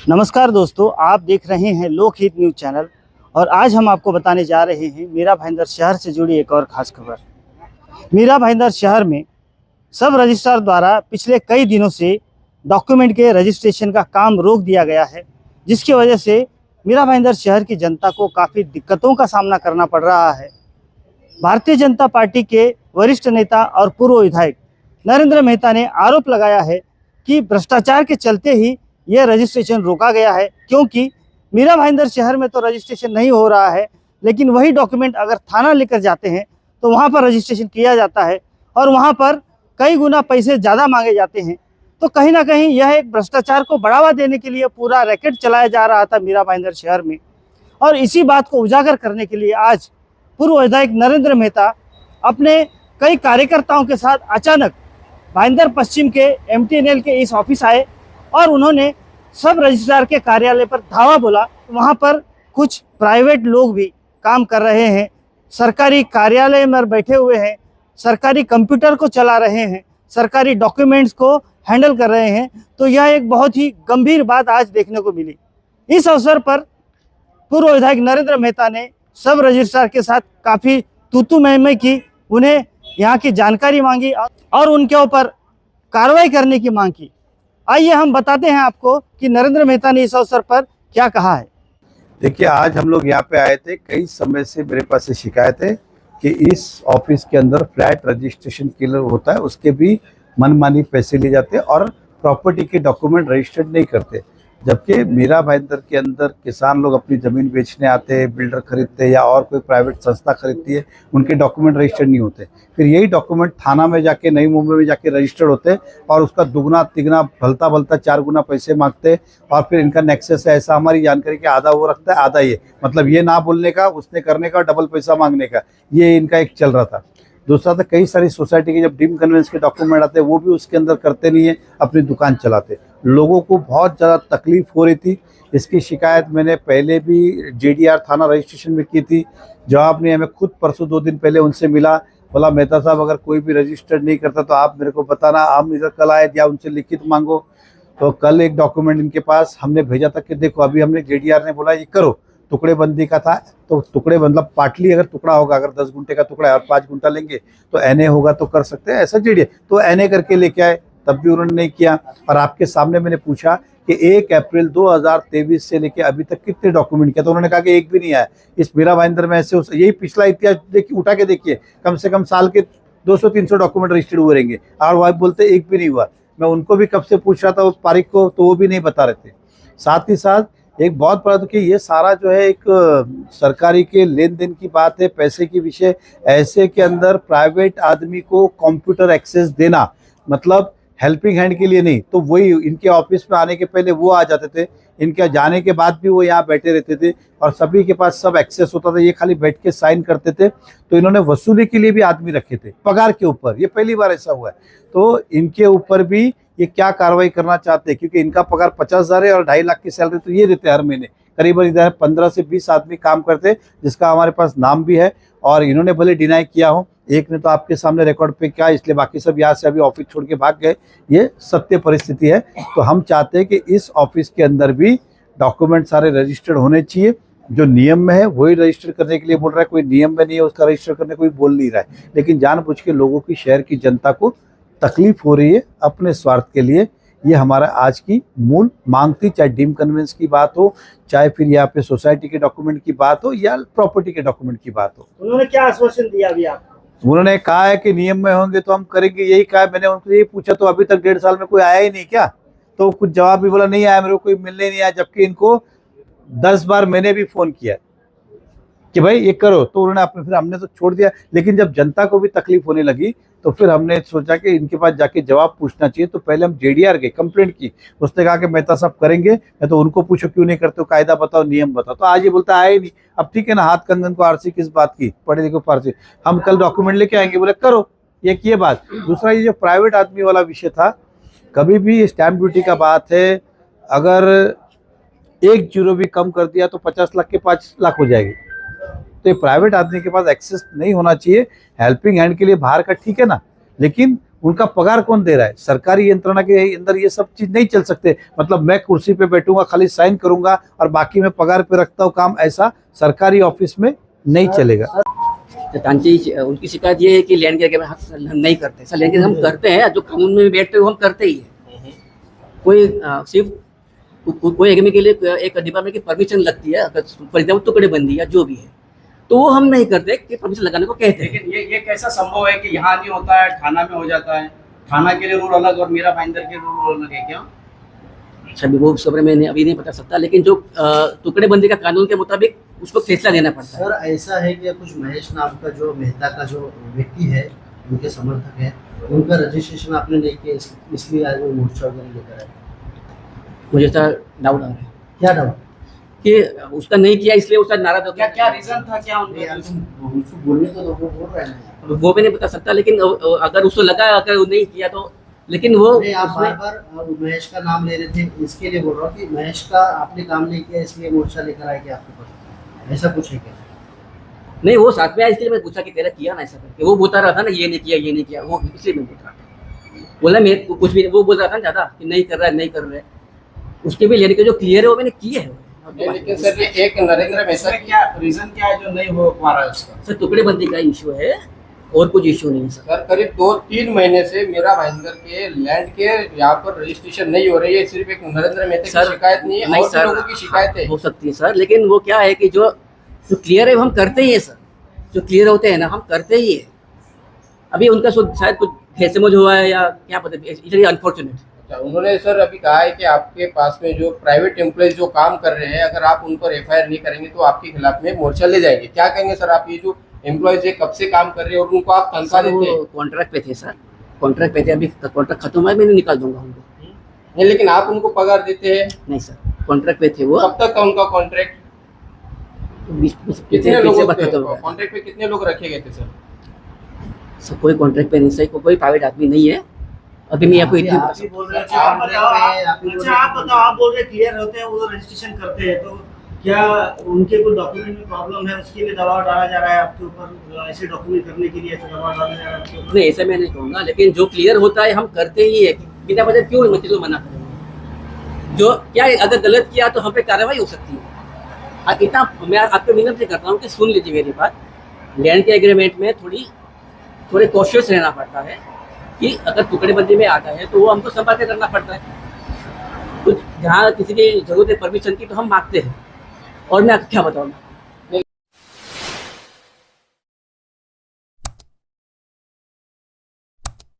नमस्कार दोस्तों, आप देख रहे हैं लोकहित न्यूज़ चैनल। और आज हम आपको बताने जा रहे हैं मीरा भाईंदर शहर से जुड़ी एक और ख़ास खबर। मीरा भाईंदर शहर में सब रजिस्ट्रार द्वारा पिछले कई दिनों से डॉक्यूमेंट के रजिस्ट्रेशन का काम रोक दिया गया है, जिसकी वजह से मीरा भाईंदर शहर की जनता को काफ़ी दिक्कतों का सामना करना पड़ रहा है। भारतीय जनता पार्टी के वरिष्ठ नेता और पूर्व विधायक नरेंद्र मेहता ने आरोप लगाया है कि भ्रष्टाचार के चलते ही यह रजिस्ट्रेशन रोका गया है, क्योंकि मीरा भाईंदर शहर में तो रजिस्ट्रेशन नहीं हो रहा है, लेकिन वही डॉक्यूमेंट अगर थाना लेकर जाते हैं तो वहाँ पर रजिस्ट्रेशन किया जाता है और वहाँ पर कई गुना पैसे ज़्यादा मांगे जाते हैं। तो कहीं ना कहीं यह एक भ्रष्टाचार को बढ़ावा देने के लिए पूरा रैकेट चलाया जा रहा था मीरा भाईंदर शहर में। और इसी बात को उजागर करने के लिए आज पूर्व विधायक नरेंद्र मेहता अपने कई कार्यकर्ताओं के साथ अचानक भाईंदर पश्चिम के MTNL के इस ऑफिस आए और उन्होंने सब रजिस्ट्रार के कार्यालय पर धावा बोला। वहाँ पर कुछ प्राइवेट लोग भी काम कर रहे हैं, सरकारी कार्यालय में बैठे हुए हैं, सरकारी कंप्यूटर को चला रहे हैं, सरकारी डॉक्यूमेंट्स को हैंडल कर रहे हैं। तो यह एक बहुत ही गंभीर बात आज देखने को मिली। इस अवसर पर पूर्व विधायक नरेंद्र मेहता ने सब रजिस्ट्रार के साथ काफ़ी तूतू महमे की, उन्हें यहाँ की जानकारी मांगी और उनके ऊपर कार्रवाई करने की मांग की। आइए हम बताते हैं आपको कि नरेंद्र मेहता ने इस अवसर पर क्या कहा है। देखिए, आज हम लोग यहाँ पे आए थे। कई समय से मेरे पास ये शिकायत है कि इस ऑफिस के अंदर फ्लैट रजिस्ट्रेशन क्लियर होता है, उसके भी मनमानी पैसे लिए जाते हैं और प्रॉपर्टी के डॉक्यूमेंट रजिस्टर्ड नहीं करते। जबकि मीरा भाईंदर के अंदर किसान लोग अपनी ज़मीन बेचने आते हैं, बिल्डर खरीदते हैं या और कोई प्राइवेट संस्था खरीदती है, उनके डॉक्यूमेंट रजिस्टर्ड नहीं होते। फिर यही डॉक्यूमेंट थाना में जाके, नई मुंबई में जाके रजिस्टर्ड होते हैं और उसका दुगना तिगना भलता भलता 4 गुना पैसे मांगते हैं। और फिर इनका नेक्सस है ऐसा, हमारी जानकारी के आधा वो रखता है, आधा ये, मतलब ये ना बोलने का, उसने करने का, डबल पैसा मांगने का, ये इनका एक चल रहा था। दूसरा था, कई सारी सोसाइटी के जब डीम कन्वेंस के डॉक्यूमेंट आते हैं वो भी उसके अंदर करते नहीं है, अपनी दुकान चलाते। लोगों को बहुत ज़्यादा तकलीफ हो रही थी। इसकी शिकायत मैंने पहले भी JDR थाना रजिस्ट्रेशन में की थी। जवाब नहीं, हमें खुद परसों 2 दिन पहले उनसे मिला, बोला मेहता साहब अगर कोई भी रजिस्टर्ड नहीं करता तो आप मेरे को बताना, हम इधर कल आए या उनसे लिखित मांगो। तो कल एक डॉक्यूमेंट इनके पास हमने भेजा था कि देखो अभी हमने JDR ने बोला ये करो, टुकड़े बंदी का था। तो टुकड़े मतलब पाटली अगर टुकड़ा होगा, अगर 10 गुंठे का टुकड़ा है और 5 गुंठा लेंगे तो NA होगा तो कर सकते हैं, ऐसा JDR तो NA करके लेके आए, तब भी उन्होंने नहीं किया। और आपके सामने मैंने पूछा कि 1 अप्रैल 2023 से लेके अभी तक कितने डॉक्यूमेंट किया, तो उन्होंने कहा कि एक भी नहीं आया। इस मीरा भाईंदर में ऐसे यही पिछला इतिहास देखिए, उठा के देखिए, कम से कम साल के 200-300 डॉक्यूमेंट रजिस्टर्ड हुए रहेंगे और वो बोलते एक भी नहीं हुआ। मैं उनको भी कब से पूछ रहा था उस तारीख को, तो वो भी नहीं बता रहे थे। साथ ही साथ एक बहुत बड़ा, तो कि ये सारा जो है एक सरकारी के लेन देन की बात है, पैसे की विषय। ऐसे के अंदर प्राइवेट आदमी को कंप्यूटर एक्सेस देना, मतलब हेल्पिंग हैंड के लिए नहीं, तो वही इनके ऑफिस में आने के पहले वो आ जाते थे, इनके जाने के बाद भी वो यहाँ बैठे रहते थे और सभी के पास सब एक्सेस होता था, ये खाली बैठ के साइन करते थे। तो इन्होंने वसूली के लिए भी आदमी रखे थे पगार के ऊपर, ये पहली बार ऐसा हुआ है। तो इनके ऊपर भी ये क्या कार्रवाई करना चाहते हैं, क्योंकि इनका पगार 50,000 है और 2.5 लाख की सैलरी तो ये देते हैं हर महीने। करीबन इधर 15 से 20 आदमी काम करते, जिसका हमारे पास नाम भी है। और इन्होंने भले डिनाई किया हो, एक ने तो आपके सामने रिकॉर्ड पे किया, इसलिए बाकी सब यहाँ से अभी ऑफिस छोड़ के भाग गए, ये सत्य परिस्थिति है। तो हम चाहते हैं कि इस ऑफिस के अंदर भी डॉक्यूमेंट सारे रजिस्टर्ड होने चाहिए, जो नियम में है वही रजिस्टर करने के लिए बोल रहा है, कोई नियम में नहीं है उसका रजिस्टर करने कोई बोल नहीं रहा है। लेकिन जानबूझ के लोगों की, शहर की जनता को तकलीफ हो रही है अपने स्वार्थ के लिए। ये हमारा आज की मूल मांग थी, चाहे डीम कन्वेंस की बात हो, चाहे फिर यहाँ पे सोसाइटी के डॉक्यूमेंट की बात हो या प्रॉपर्टी के डॉक्यूमेंट की बात हो। उन्होंने क्या आश्वासन दिया अभी आपको? उन्होंने कहा है कि नियम में होंगे तो हम करेंगे, यही कहा है। मैंने उनको यही पूछा तो अभी तक 1.5 साल में कोई आया ही नहीं क्या? तो कुछ जवाब भी बोला नहीं आया, मेरे को कोई मिलने नहीं आया। जबकि इनको 10 बार मैंने भी फोन किया कि भाई ये करो, तो उन्होंने अपने, फिर हमने तो छोड़ दिया। लेकिन जब जनता को भी तकलीफ होने लगी तो फिर हमने सोचा कि इनके पास जाके जवाब पूछना चाहिए। तो पहले हम JDR गए, कंप्लेंट की, उसने कहा कि मेहता साहब करेंगे। मैं तो उनको पूछो क्यों नहीं करते हो, कायदा बताओ, नियम बताओ। तो आज ये बोलता आया ही नहीं। अब ठीक है ना, हाथ कंगन को आरसी किस बात की, पढ़े लिखो फारसी, हम कल डॉक्यूमेंट लेके आएंगे। बोले करो, एक ये बात। दूसरा, ये जो प्राइवेट आदमी वाला विषय था, कभी भी स्टैम्प ड्यूटी का बात है, अगर 1 जीरो भी कम कर दिया तो 50 लाख के 5 लाख हो जाएगी। तो प्राइवेट आदमी के पास एक्सेस नहीं होना चाहिए। हेल्पिंग हैंड के लिए बाहर का ठीक है ना, लेकिन उनका पगार कौन दे रहा है? सरकारी यंत्रणा के अंदर ये सब चीज नहीं चल सकते। मतलब मैं कुर्सी पे बैठूंगा, खाली साइन करूंगा और बाकी मैं पगार पे रखता हूँ काम, ऐसा सरकारी ऑफिस में नहीं चलेगा। उनकी शिकायत ये है कि लैंड के में हम नहीं करते सर। लैंड के हम करते हैं, जो कानून में बैठते हैं वो हम करते ही है। कोई सिर्फ कोई एग्रीमेंट के लिए एक डिपार्टमेंट की परमिशन लगती है, अगर फॉर एग्जाम्पल टुकड़ेबंदी या जो भी है, तो वो हम नहीं करते कि परमिशन लगाने को कहते हैं। लेकिन ये कैसा संभव है कि यहाँ नहीं होता है, थाना में हो जाता है? थाना के लिए रूल अलग और मीरा भाईंदर के रूल अलग है क्या? अच्छा, वो उस बारे में अभी नहीं बता सकता, लेकिन जो टुकड़ेबंदी का कानून के मुताबिक उसको फैसला देना पड़ता है। सर ऐसा है कि कुछ महेश नाम का जो मेहता का जो व्यक्ति है, उनके समर्थक है, उनका रजिस्ट्रेशन आपने नहीं किया, इसलिए आज वो मोर्चा वगैरह लेकर आए। मुझे तो डाउट आ रहा है क्या डाउट कि उसका नहीं किया इसलिए उसका नाराज हो क्या गया। क्या रीजन था, क्या उनका? उसको बोलने को तो वो बोल रहे हैं। वो भी नहीं बता सकता, लेकिन अगर उसको लगा अगर वो नहीं किया तो, लेकिन वो नहीं, आप बार बार महेश का नाम ले रहे थे, इसके लिए बोल रहा हूँ कि महेश का आपने काम नहीं किया इसलिए मोर्चा लेकर आए क्या आपके पास, ऐसा कुछ है क्या? नहीं, वो साथ में आया इसलिए मैं पूछा कि तेरा किया ना ऐसा करके। वो बोलता रहा था ना ये नहीं किया ये नहीं किया, वो इसलिए मैं पूछ रहा था। बोला मैं कुछ भी, वो बोल रहा था ज्यादा कि नहीं कर रहा है नहीं कर रहा है, उसके भी लेने के जो क्लियर है वो मैंने किए है। लेकिन सर ये एक नरेंद्र मेहता इसमें क्या रीजन क्या है जो नहीं हो पा रहा है उसका? सर टुकड़ेबंदी का इशू है और कुछ इशू नहीं है सर। सर करीब 2-3 महीने से मीरा भाईंदर के लैंड के यहाँ पर रजिस्ट्रेशन नहीं हो रही है। सिर्फ एक नरेंद्र मेहता की शिकायत नहीं है, और भी लोगों की शिकायत है। हो सकती है सर, लेकिन वो क्या है कि जो क्लियर है वो हम करते ही है सर। जो क्लियर होते हैं ना हम करते ही है। अभी उनका शायद कुछ फेसमोज हुआ है या क्या पता, इट्स अनफॉर्चुनेट। अच्छा, उन्होंने सर अभी कहा है कि आपके पास में जो प्राइवेट एम्प्लॉयज जो काम कर रहे हैं, अगर आप उन पर FIR नहीं करेंगे तो आपके खिलाफ में मोर्चा ले जाएंगे। क्या कहेंगे सर आप? ये जो एम्प्लॉयज कब से काम कर रहे हैं और उनको आप तनख्वाह देते हैं? कॉन्ट्रैक्ट पे थे सर, कॉन्ट्रैक्ट पे थे। अभी कॉन्ट्रैक्ट खत्म है, मैंने निकाल दूंगा उनको। नहीं, लेकिन आप उनको पगार देते हैं? नहीं सर, कॉन्ट्रैक्ट पे थे वो। कब तक था उनका कॉन्ट्रैक्ट? कितने लोग कॉन्ट्रैक्ट पे कितने लोग रखे गए थे सर? कोई कॉन्ट्रैक्ट पे नहीं सही, कोई प्राइवेट आदमी नहीं है। अभी मैं आपको इतनी आप ही बोल रहे हैं कि आप contract बताओ, पे, आप ही बोल रहे हैं आप बताओ, आप बोल रहे क्लियर होते हैं, वो रजिस्ट्रेशन करते हैं, तो क्या उनके कोई डॉक्यूमेंट में प्रॉब्लम है, उसके लिए दबाव डाला जा रहा है आपके ऊपर? ऐसे डॉक्यूमेंट करने के लिए ऐसे दबाव डाला जा रहा है आपके ऊपर? नहीं, ऐसा मैं नहीं कहूँगा, लेकिन जो क्लियर होता है हम करते ही है। बिना वजह क्यों मतलब मना करेंगे? जो क्या है, अगर गलत किया तो हम पे कार्रवाई हो सकती है। अब इतना मैं आपको विनम्र करता हूँ कि सुन लीजिए मेरी बात। लैंड के एग्रीमेंट में थोड़े कॉशियस रहना पड़ता है कि अगर टुकड़ेबंदी में आता है तो वो हमको संभाल के करना पड़ता है। कुछ जहाँ किसी की जरूरत है परमिशन की तो हम मांगते हैं। और मैं आपको क्या बताऊँ,